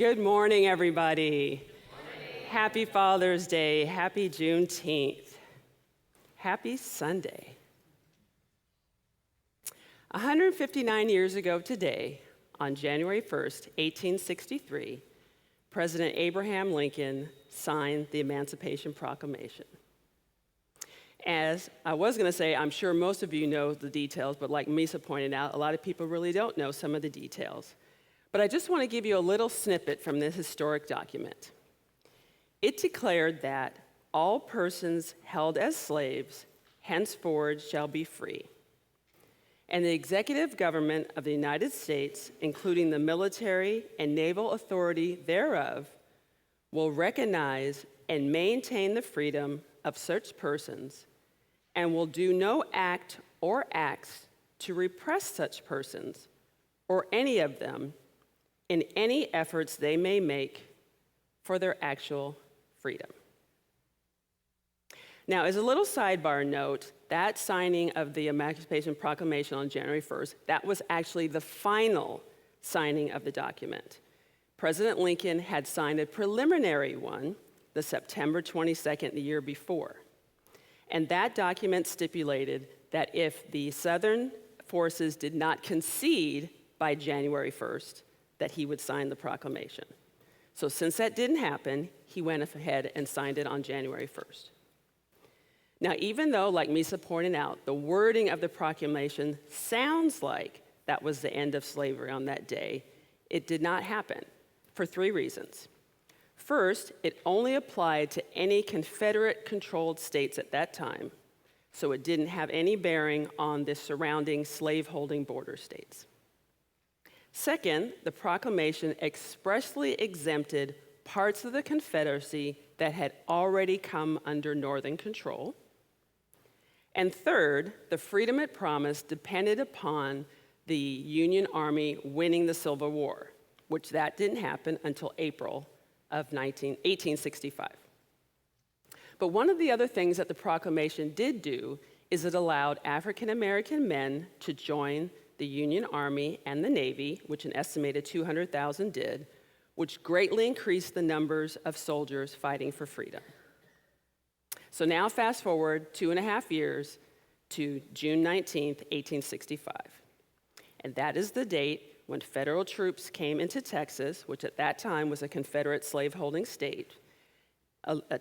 Good morning, everybody. Happy Father's Day. Happy Juneteenth. Happy Sunday. 159 years ago today, on January 1st, 1863, President Abraham Lincoln signed the Emancipation Proclamation. As I was going to say, I'm sure most of you know the details, but like Misa pointed out, a lot of people really don't know some of the details. But I just want to give you a little snippet from this historic document. It declared that all persons held as slaves henceforward shall be free, and the executive government of the United States, including the military and naval authority thereof, will recognize and maintain the freedom of such persons, and will do no act or acts to repress such persons or any of them in any efforts they may make for their actual freedom. Now, as a little sidebar note, that signing of the Emancipation Proclamation on January 1st, that was actually the final signing of the document. President Lincoln had signed a preliminary one, the September 22nd, the year before. And that document stipulated that if the Southern forces did not concede by January 1st, that he would sign the proclamation. So since that didn't happen, he went ahead and signed it on January 1st. Now, even though, like Misa pointed out, the wording of the proclamation sounds like that was the end of slavery on that day, it did not happen for three reasons. First, it only applied to any Confederate-controlled states at that time, so it didn't have any bearing on the surrounding slaveholding border states. Second, the proclamation expressly exempted parts of the Confederacy that had already come under Northern control. And third, the freedom it promised depended upon the Union Army winning the Civil War, which that didn't happen until April of 1865. But one of the other things that the proclamation did do is it allowed African American men to join the Union Army and the Navy, which an estimated 200,000 did, which greatly increased the numbers of soldiers fighting for freedom. So now fast forward 2.5 years to June 19th, 1865. And that is the date when federal troops came into Texas, which at that time was a Confederate slaveholding state,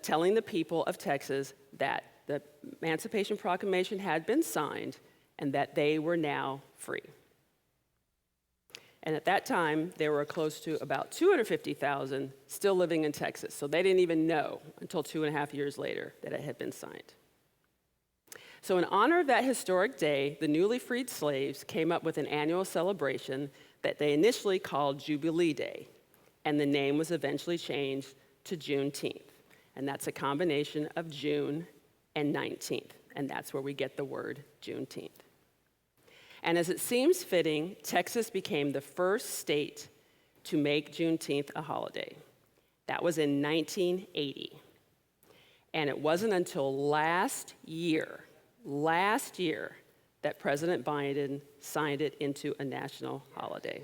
telling the people of Texas that the Emancipation Proclamation had been signed and that they were now free. And at that time, there were close to about 250,000 still living in Texas, so they didn't even know until 2.5 years later that it had been signed. So in honor of that historic day, the newly freed slaves came up with an annual celebration that they initially called Jubilee Day, and the name was eventually changed to Juneteenth. And that's a combination of June and 19th, and that's where we get the word Juneteenth. And as it seems fitting, Texas became the first state to make Juneteenth a holiday. That was in 1980. And it wasn't until last year, that President Biden signed it into a national holiday.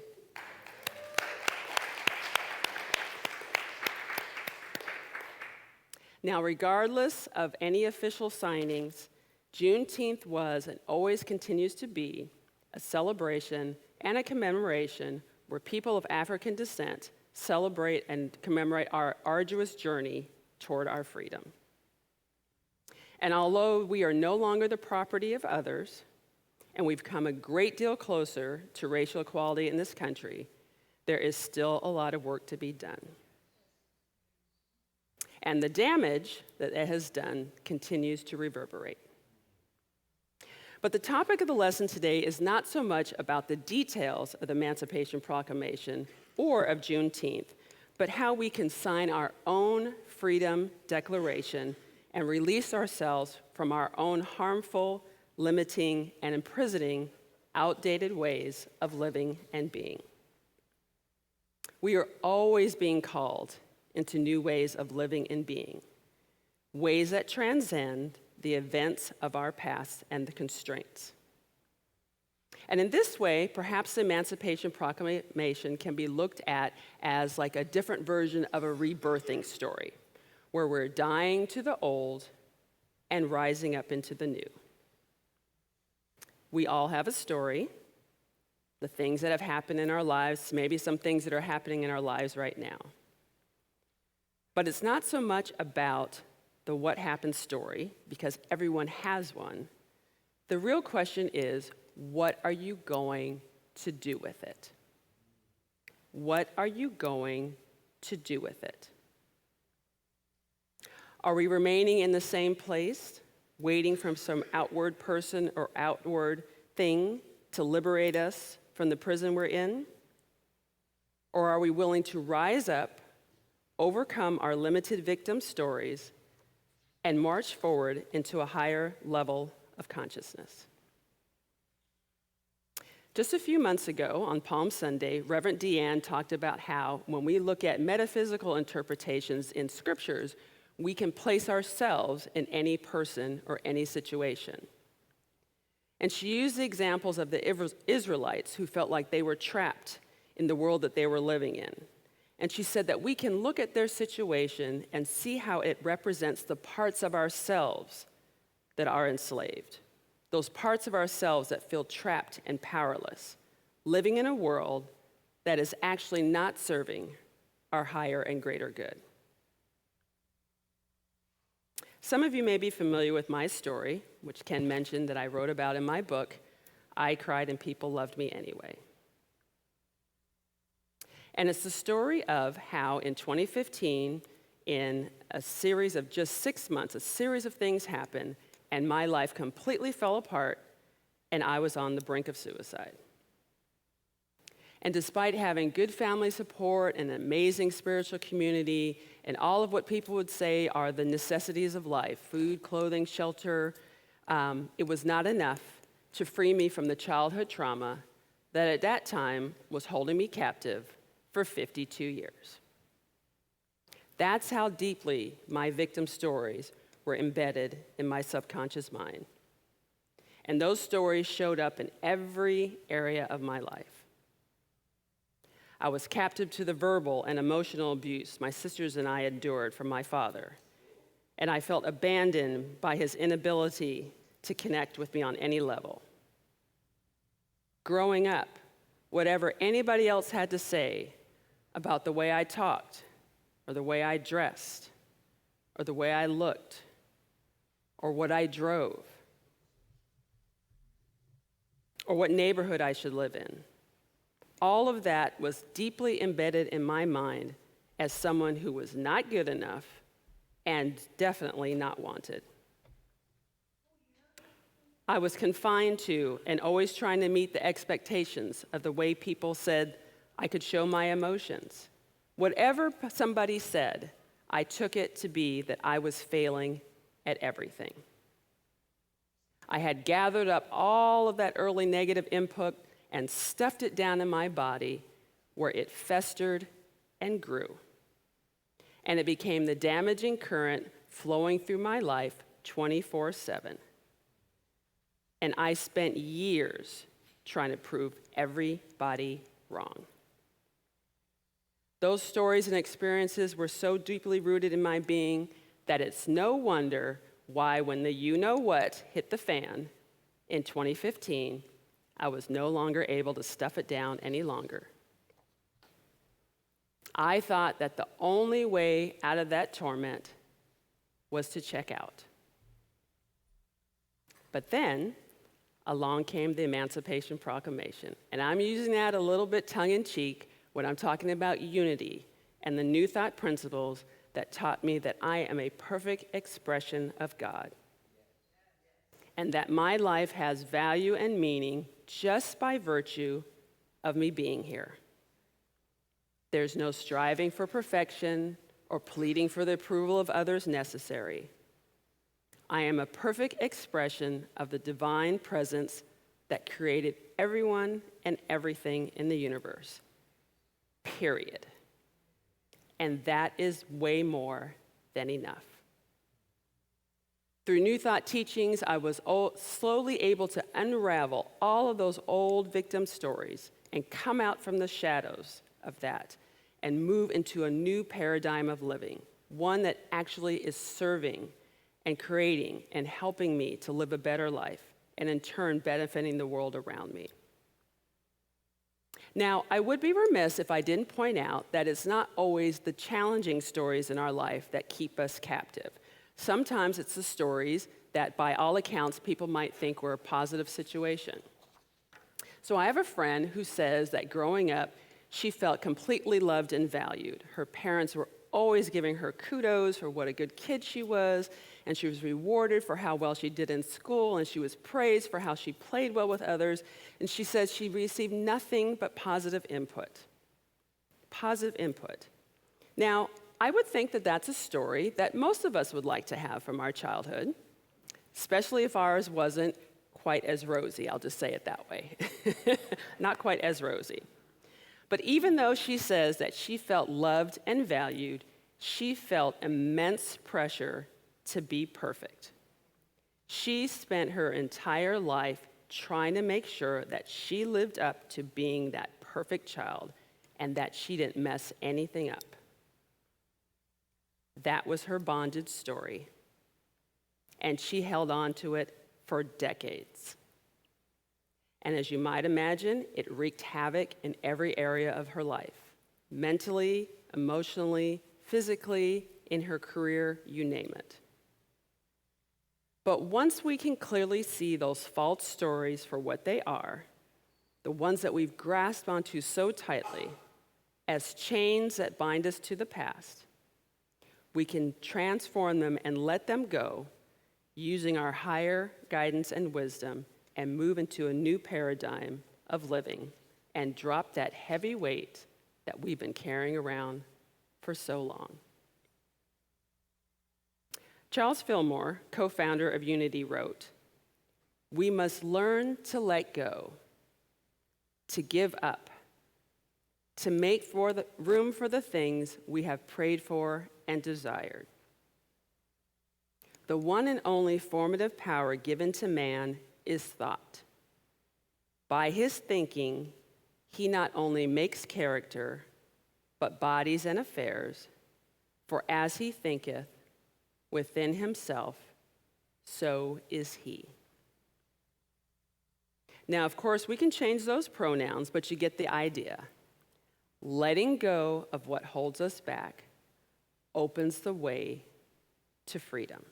Now, regardless of any official signings, Juneteenth was and always continues to be a celebration and a commemoration where people of African descent celebrate and commemorate our arduous journey toward our freedom. And although we are no longer the property of others, and we've come a great deal closer to racial equality in this country, there is still a lot of work to be done. And the damage that it has done continues to reverberate. But the topic of the lesson today is not so much about the details of the Emancipation Proclamation or of Juneteenth, but how we can sign our own freedom declaration and release ourselves from our own harmful, limiting, and imprisoning outdated ways of living and being. We are always being called into new ways of living and being, ways that transcend the events of our past and the constraints. And in this way, perhaps the Emancipation Proclamation can be looked at as like a different version of a rebirthing story, where we're dying to the old and rising up into the new. We all have a story, the things that have happened in our lives, maybe some things that are happening in our lives right now. But it's not so much about the what happened story, because everyone has one. The real question is, what are you going to do with it? What are you going to do with it? Are we remaining in the same place, waiting for some outward person or outward thing to liberate us from the prison we're in? Or are we willing to rise up, overcome our limited victim stories, and march forward into a higher level of consciousness? Just a few months ago, on Palm Sunday, Reverend Deanne talked about how when we look at metaphysical interpretations in scriptures, we can place ourselves in any person or any situation. And she used the examples of the Israelites who felt like they were trapped in the world that they were living in. And she said that we can look at their situation and see how it represents the parts of ourselves that are enslaved. Those parts of ourselves that feel trapped and powerless, living in a world that is actually not serving our higher and greater good. Some of you may be familiar with my story, which Ken mentioned that I wrote about in my book, I Cried and People Loved Me Anyway. And it's the story of how in 2015, in a series of just 6 months, a series of things happened, and my life completely fell apart, and I was on the brink of suicide. And despite having good family support and an amazing spiritual community and all of what people would say are the necessities of life, food, clothing, shelter, it was not enough to free me from the childhood trauma that at that time was holding me captive for 52 years. That's how deeply my victim stories were embedded in my subconscious mind. And those stories showed up in every area of my life. I was captive to the verbal and emotional abuse my sisters and I endured from my father. And I felt abandoned by his inability to connect with me on any level. Growing up, whatever anybody else had to say about the way I talked, or the way I dressed, or the way I looked, or what I drove, or what neighborhood I should live in. All of that was deeply embedded in my mind as someone who was not good enough and definitely not wanted. I was confined to and always trying to meet the expectations of the way people said I could show my emotions. Whatever somebody said, I took it to be that I was failing at everything. I had gathered up all of that early negative input and stuffed it down in my body where it festered and grew. And it became the damaging current flowing through my life 24/7. And I spent years trying to prove everybody wrong. Those stories and experiences were so deeply rooted in my being that it's no wonder why when the you-know-what hit the fan in 2015, I was no longer able to stuff it down any longer. I thought that the only way out of that torment was to check out. But then, along came the Emancipation Proclamation. And I'm using that a little bit tongue-in-cheek when I'm talking about unity and the New Thought principles that taught me that I am a perfect expression of God. And that my life has value and meaning just by virtue of me being here. There's no striving for perfection or pleading for the approval of others necessary. I am a perfect expression of the divine presence that created everyone and everything in the universe. Period. And that is way more than enough. Through New Thought teachings, I was slowly able to unravel all of those old victim stories and come out from the shadows of that and move into a new paradigm of living, one that actually is serving and creating and helping me to live a better life, and in turn benefiting the world around me. Now, I would be remiss if I didn't point out that it's not always the challenging stories in our life that keep us captive. Sometimes it's the stories that, by all accounts, people might think were a positive situation. So I have a friend who says that growing up, she felt completely loved and valued. Her parents were always giving her kudos for what a good kid she was, and she was rewarded for how well she did in school, and she was praised for how she played well with others, and she says she received nothing but positive input. Positive input. Now, I would think that that's a story that most of us would like to have from our childhood, especially if ours wasn't quite as rosy. I'll just say it that way. Not quite as rosy. But even though she says that she felt loved and valued, she felt immense pressure to be perfect. She spent her entire life trying to make sure that she lived up to being that perfect child and that she didn't mess anything up. That was her bondage story, and she held on to it for decades. And as you might imagine, it wreaked havoc in every area of her life, mentally, emotionally, physically, in her career, you name it. But once we can clearly see those false stories for what they are, the ones that we've grasped onto so tightly, as chains that bind us to the past, we can transform them and let them go using our higher guidance and wisdom and move into a new paradigm of living and drop that heavy weight that we've been carrying around for so long. Charles Fillmore, co-founder of Unity, wrote, "We must learn to let go, to give up, to make room for the things we have prayed for and desired. The one and only formative power given to man is thought. By his thinking, he not only makes character, but bodies and affairs, for as he thinketh within himself, so is he." Now, of course, we can change those pronouns, but you get the idea. Letting go of what holds us back opens the way to freedom.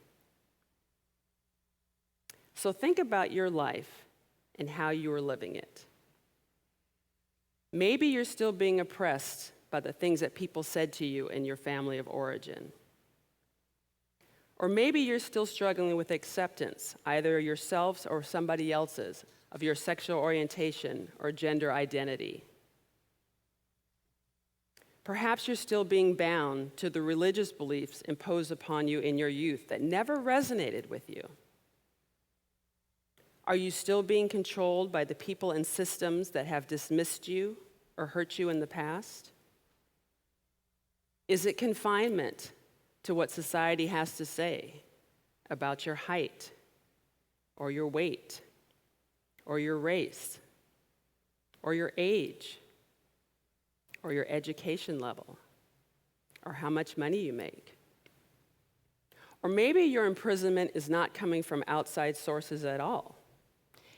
So think about your life and how you are living it. Maybe you're still being oppressed by the things that people said to you in your family of origin. Or maybe you're still struggling with acceptance, either yourselves or somebody else's, of your sexual orientation or gender identity. Perhaps you're still being bound to the religious beliefs imposed upon you in your youth that never resonated with you. Are you still being controlled by the people and systems that have dismissed you or hurt you in the past? Is it confinement to what society has to say about your height or your weight or your race or your age or your education level or how much money you make? Or maybe your imprisonment is not coming from outside sources at all.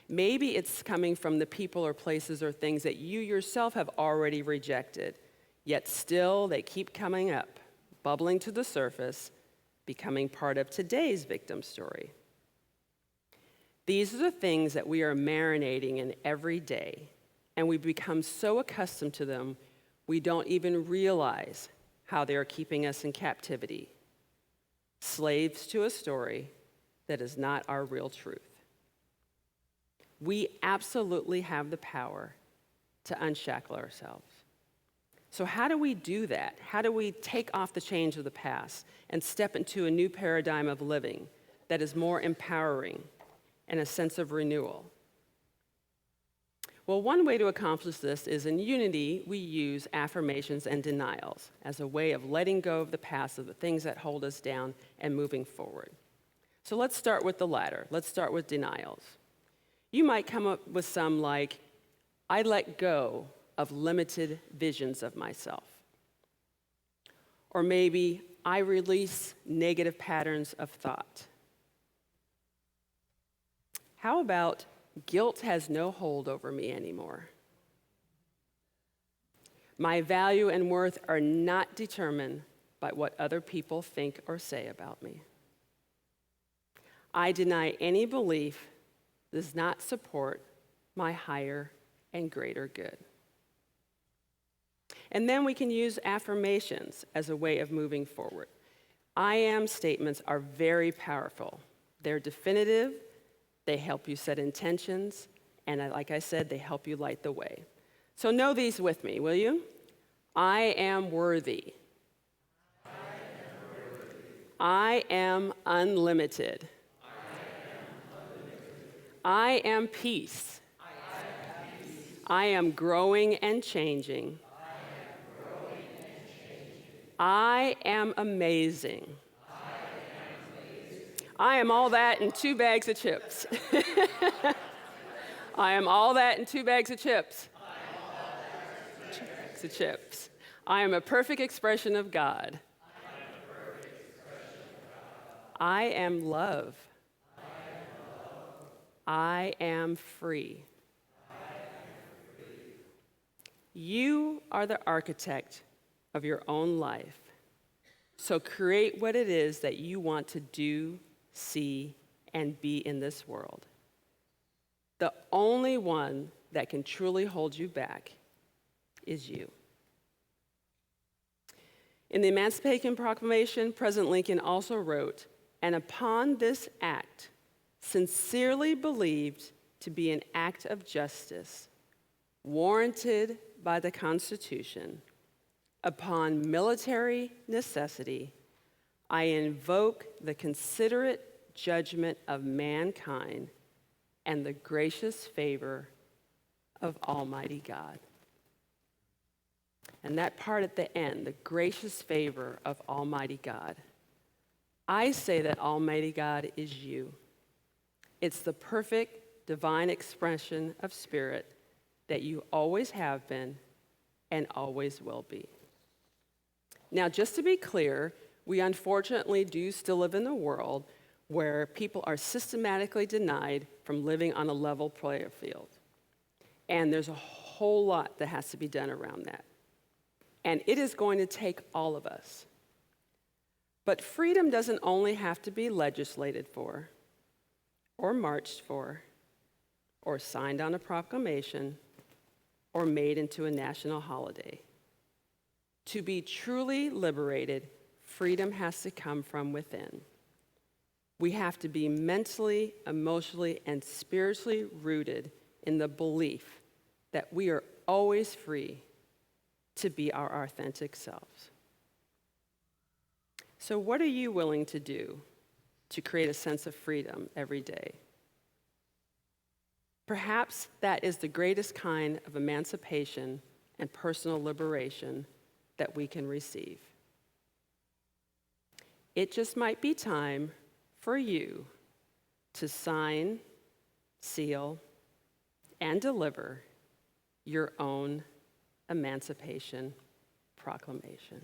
Maybe it's coming from the people or places or things that you yourself have already rejected, yet still they keep coming up, bubbling to the surface, becoming part of today's victim story. These are the things that we are marinating in every day, and we become so accustomed to them, we don't even realize how they are keeping us in captivity, slaves to a story that is not our real truth. We absolutely have the power to unshackle ourselves. So how do we do that? How do we take off the chains of the past and step into a new paradigm of living that is more empowering and a sense of renewal? Well, one way to accomplish this is in Unity, we use affirmations and denials as a way of letting go of the past, of the things that hold us down, and moving forward. So let's start with the latter. Let's start with denials. You might come up with some like, I let go of limited visions of myself. Or maybe, I release negative patterns of thought. How about, guilt has no hold over me anymore? My value and worth are not determined by what other people think or say about me. I deny any belief that does not support my higher and greater good. And then we can use affirmations as a way of moving forward. I am statements are very powerful. They're definitive, they help you set intentions, and like I said, they help you light the way. So know these with me, will you? I am worthy. I am unlimited. I am peace. I am growing and changing. I am amazing. I am all that in 2 bags of chips. I am all that in 2 bags of chips. Bags of chips. I am a perfect expression of God. I am love. I am free. You are the architect of your own life. So create what it is that you want to do, see, and be in this world. The only one that can truly hold you back is you. In the Emancipation Proclamation, President Lincoln also wrote, and upon this act, sincerely believed to be an act of justice, warranted by the Constitution, upon military necessity, I invoke the considerate judgment of mankind and the gracious favor of Almighty God. And that part at the end, the gracious favor of Almighty God. I say that Almighty God is you. It's the perfect divine expression of spirit that you always have been and always will be. Now, just to be clear, we unfortunately do still live in a world where people are systematically denied from living on a level playing field. And there's a whole lot that has to be done around that. And it is going to take all of us. But freedom doesn't only have to be legislated for, or marched for, or signed on a proclamation, or made into a national holiday. To be truly liberated, freedom has to come from within. We have to be mentally, emotionally, and spiritually rooted in the belief that we are always free to be our authentic selves. So what are you willing to do to create a sense of freedom every day? Perhaps that is the greatest kind of emancipation and personal liberation that we can receive. It just might be time for you to sign, seal, and deliver your own Emancipation Proclamation.